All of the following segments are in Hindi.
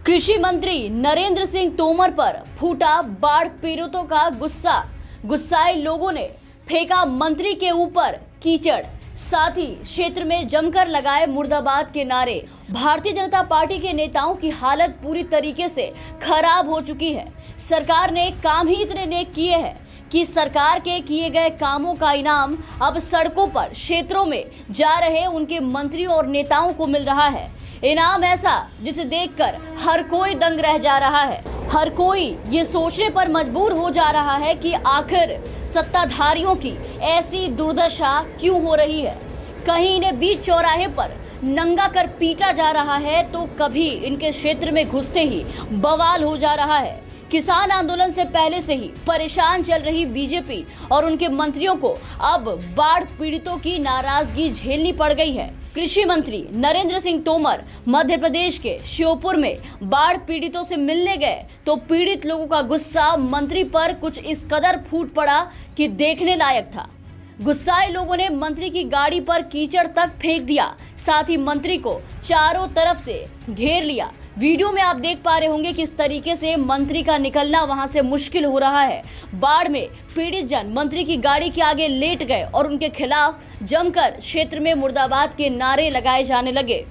कृषि मंत्री नरेंद्र सिंह तोमर पर फूटा बाढ़ पीड़ितों का गुस्सा। गुस्साए लोगों ने फेंका मंत्री के ऊपर कीचड़, साथ ही क्षेत्र में जमकर लगाए मुर्दाबाद के नारे। भारतीय जनता पार्टी के नेताओं की हालत पूरी तरीके से खराब हो चुकी है। सरकार ने काम ही इतने नेक किए हैं कि सरकार के किए गए कामों का इनाम अब सड़कों पर, क्षेत्रों में जा रहे उनके मंत्रियों और नेताओं को मिल रहा है। इनाम ऐसा जिसे देखकर हर कोई दंग रह जा रहा है। हर कोई ये सोचने पर मजबूर हो जा रहा है कि आखिर सत्ताधारियों की ऐसी दुर्दशा क्यों हो रही है। कहीं इन्हें बीच चौराहे पर नंगा कर पीटा जा रहा है, तो कभी इनके क्षेत्र में घुसते ही बवाल हो जा रहा है। किसान आंदोलन से पहले से ही परेशान चल रही बीजेपी और उनके मंत्रियों को अब बाढ़ पीड़ितों की नाराजगी झेलनी पड़ गई है। कृषि मंत्री नरेंद्र सिंह तोमर मध्य प्रदेश के श्योपुर में बाढ़ पीड़ितों से मिलने गए तो पीड़ित लोगों का गुस्सा मंत्री पर कुछ इस कदर फूट पड़ा कि देखने लायक था। गुस्साए लोगों ने मंत्री की गाड़ी पर कीचड़ तक फेंक दिया, साथ ही मंत्री को चारों तरफ से घेर लिया। वीडियो में आप देख पा रहे होंगे किस तरीके से मंत्री का निकलना वहां से मुश्किल हो रहा है। बाढ़ में पीड़ित जन मंत्री की गाड़ी के आगे लेट गए और उनके खिलाफ जमकर क्षेत्र में मुर्दाबाद के नारे लगाए जाने लगे।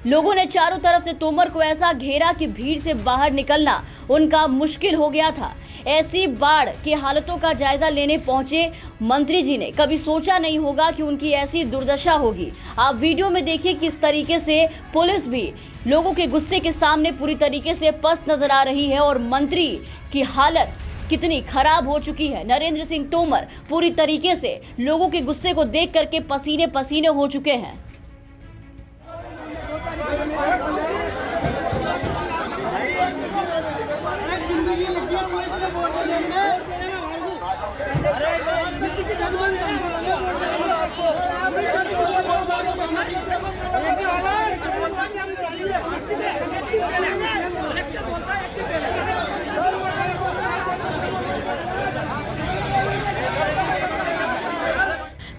लोगों ने चारों तरफ से तोमर को ऐसा घेरा कि भीड़ से बाहर निकलना उनका मुश्किल हो गया था। ऐसी बाढ़ की हालतों का जायजा लेने पहुंचे मंत्री जी ने कभी सोचा नहीं होगा कि उनकी ऐसी दुर्दशा होगी। आप वीडियो में देखिए किस तरीके से पुलिस भी लोगों के गुस्से के सामने पूरी तरीके से पस्त नजर आ रही है और मंत्री की हालत कितनी खराब हो चुकी है। नरेंद्र सिंह तोमर पूरी तरीके से लोगों के गुस्से को देख करके पसीने पसीने हो चुके हैं।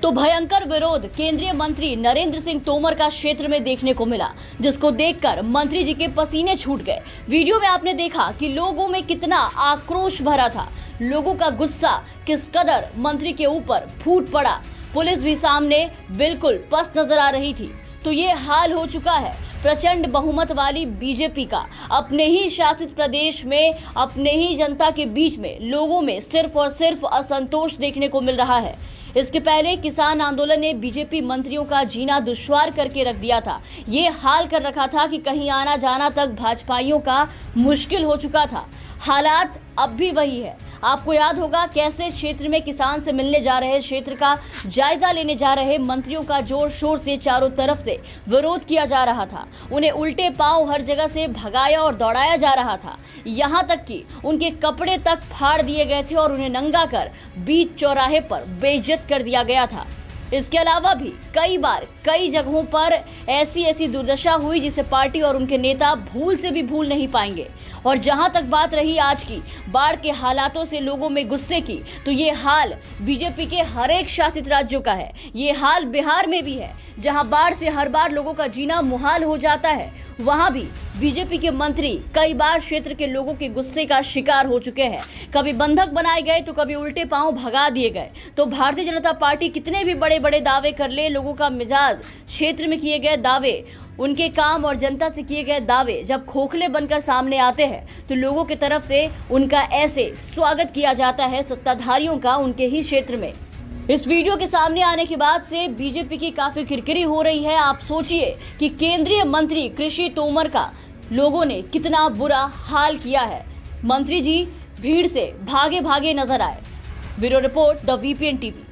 तो भयंकर विरोध केंद्रीय मंत्री नरेंद्र सिंह तोमर का क्षेत्र में देखने को मिला, जिसको देखकर मंत्री जी के पसीने छूट गए। वीडियो में आपने देखा कि लोगों में कितना आक्रोश भरा था, लोगों का गुस्सा किस कदर मंत्री के ऊपर फूट पड़ा। पुलिस भी सामने बिल्कुल पस्त नजर आ रही थी। तो ये हाल हो चुका है प्रचंड बहुमत वाली बीजेपी का। अपने ही शासित प्रदेश में अपने ही जनता के बीच में लोगों में सिर्फ और सिर्फ असंतोष देखने को मिल रहा है। इसके पहले किसान आंदोलन ने बीजेपी मंत्रियों का जीना दुश्वार करके रख दिया था। ये हाल कर रखा था कि कहीं आना जाना तक भाजपाइयों का मुश्किल हो चुका था। हालात अब भी वही है। आपको याद होगा कैसे क्षेत्र में किसान से मिलने जा रहे, क्षेत्र का जायजा लेने जा रहे मंत्रियों का जोर शोर से चारों तरफ से विरोध किया जा रहा था। उन्हें उल्टे पांव हर जगह से भगाया और दौड़ाया जा रहा था। यहां तक कि उनके कपड़े तक फाड़ दिए गए थे और उन्हें नंगा कर बीच चौराहे पर बेइज्जत कर दिया गया था। इसके अलावा भी कई बार कई जगहों पर ऐसी दुर्दशा हुई जिसे पार्टी और उनके नेता भूल से भी भूल नहीं पाएंगे। और जहां तक बात रही आज की बाढ़ के हालातों से लोगों में गुस्से की, तो ये हाल बीजेपी के हर एक शासित राज्यों का है। ये हाल बिहार में भी है, जहां बाढ़ से हर बार लोगों का जीना मुहाल हो जाता है। वहां भी बीजेपी के मंत्री कई बार क्षेत्र के लोगों के गुस्से का शिकार हो चुके हैं। कभी बंधक बनाए गए तो कभी उल्टे पांव भगा दिए गए। तो भारतीय जनता पार्टी कितने भी बड़े बड़े दावे कर ले, लोगों का मिजाज, क्षेत्र में किए गए दावे, उनके काम और जनता से किए गए दावे जब खोखले बनकर सामने आते हैं तो लोगों की तरफ से उनका ऐसे स्वागत किया जाता है सत्ताधारियों का उनके ही क्षेत्र में। इस वीडियो के सामने आने के बाद से बीजेपी की काफी किरकिरी हो रही है। आप सोचिए कि केंद्रीय मंत्री कृषि तोमर का लोगों ने कितना बुरा हाल किया है। मंत्री जी भीड़ से भागे भागे नजर आए। Bureau report, the VPN TV.